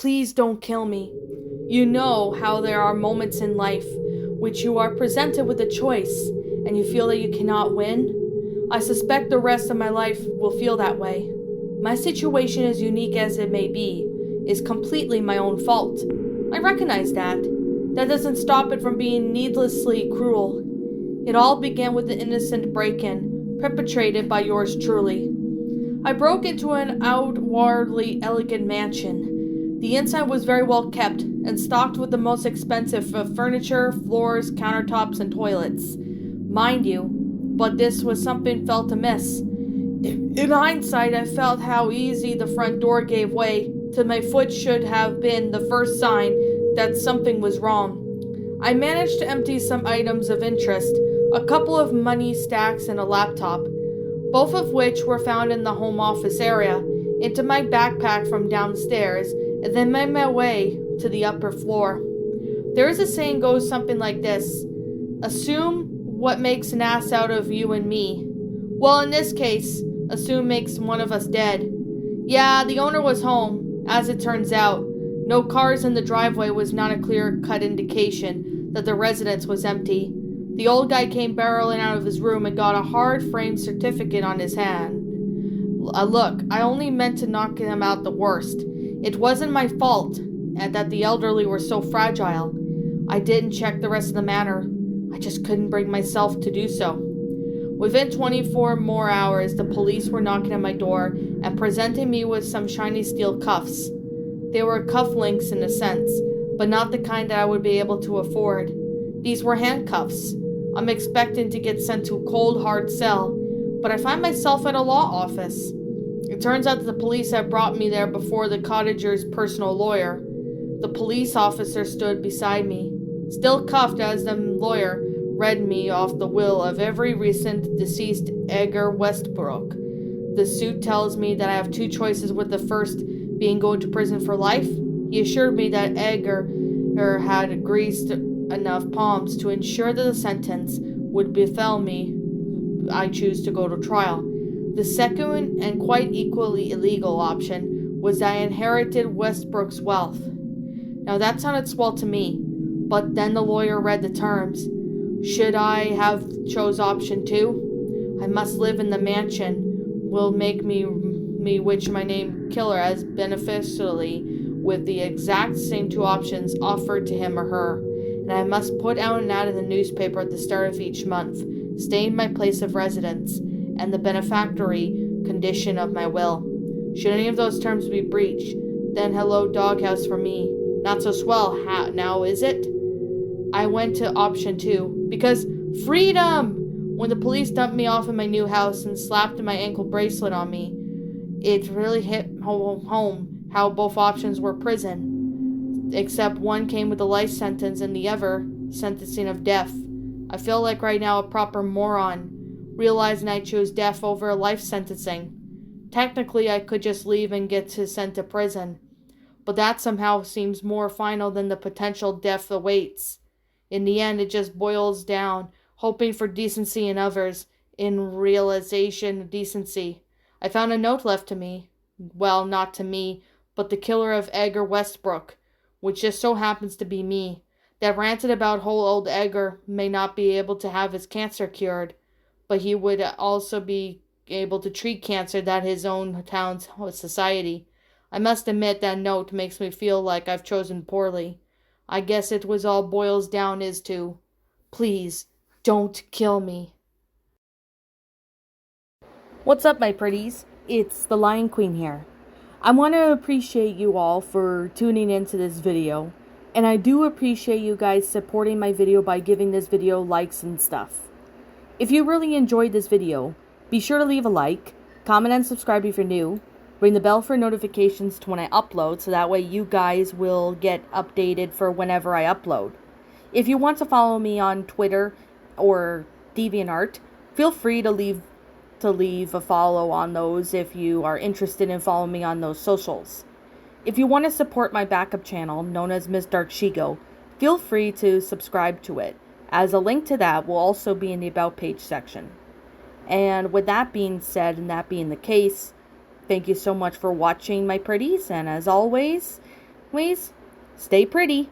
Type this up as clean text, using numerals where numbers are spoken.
Please don't kill me. You know how there are moments in life which you are presented with a choice and you feel that you cannot win. I suspect the rest of my life will feel that way. My situation, as unique as it may be, is completely my own fault. I recognize that. That doesn't stop it from being needlessly cruel. It all began with an innocent break-in, perpetrated by yours truly. I broke into an outwardly elegant mansion. The inside was very well kept and stocked with the most expensive of furniture, floors, countertops, and toilets. Mind you, but this was something felt amiss. In hindsight, I felt how easy the front door gave way, till my foot should have been the first sign that something was wrong. I managed to empty some items of interest, a couple of money stacks and a laptop, both of which were found in the home office area, into my backpack from downstairs, and then made my way to the upper floor. There is a saying goes something like this: assume what makes an ass out of you and me. Well, in this case, assume makes one of us dead. Yeah, the owner was home. As it turns out, no cars in the driveway was not a clear-cut indication that the residence was empty. The old guy came barreling out of his room and got a hard-framed certificate on his hand. Look, I only meant to knock him out the worst. It wasn't my fault that the elderly were so fragile. I didn't check the rest of the matter. I just couldn't bring myself to do so. Within 24 more hours, the police were knocking at my door and presenting me with some shiny steel cuffs. They were cufflinks in a sense, but not the kind that I would be able to afford. These were handcuffs. I'm expecting to get sent to a cold, hard cell, but I find myself at a law office. It turns out that the police had brought me there before the cottager's personal lawyer. The police officer stood beside me, still cuffed as the lawyer read me off the will of every recent deceased Edgar Westbrook. The suit tells me that I have two choices, with the first being going to prison for life. He assured me that Edgar had greased enough palms to ensure that the sentence would befall me I choose to go to trial. The second and quite equally illegal option was that I inherited Westbrook's wealth. Now that sounded swell to me, but then the lawyer read the terms. Should I have chose option 2? I must live in the mansion, will make me which my name killer as beneficially with the exact same two options offered to him or her, and I must put out an ad in the newspaper at the start of each month, stating my place of residence and the benefactory condition of my will. Should any of those terms be breached, then hello doghouse for me. Not so swell, now is it? I went to option 2, because freedom! When the police dumped me off in my new house and slapped my ankle bracelet on me, it really hit home how both options were prison, except one came with a life sentence and the other sentencing of death. I feel like right now a proper moron, realizing I chose death over life sentencing. Technically, I could just leave and get sent to prison, but that somehow seems more final than the potential death awaits. In the end, it just boils down, hoping for decency in others, in realization of decency. I found a note left to me. Well, not to me, but the killer of Edgar Westbrook, which just so happens to be me, that ranted about whole old Edgar may not be able to have his cancer cured, but he would also be able to treat cancer that his own town's society. I must admit that note makes me feel like I've chosen poorly. I guess it was all boils down is to, please, don't kill me. What's up, my pretties? It's the Lion Queen here. I want to appreciate you all for tuning into this video, and I do appreciate you guys supporting my video by giving this video likes and stuff. If you really enjoyed this video, be sure to leave a like, comment and subscribe if you're new, ring the bell for notifications to when I upload so that way you guys will get updated for whenever I upload. If you want to follow me on Twitter or DeviantArt, feel free to leave a follow on those if you are interested in following me on those socials. If you want to support my backup channel, known as Miss Dark Shigo, feel free to subscribe to it, as a link to that will also be in the About page section. And with that being said, and that being the case, thank you so much for watching, my pretties, and as always, Please, stay pretty.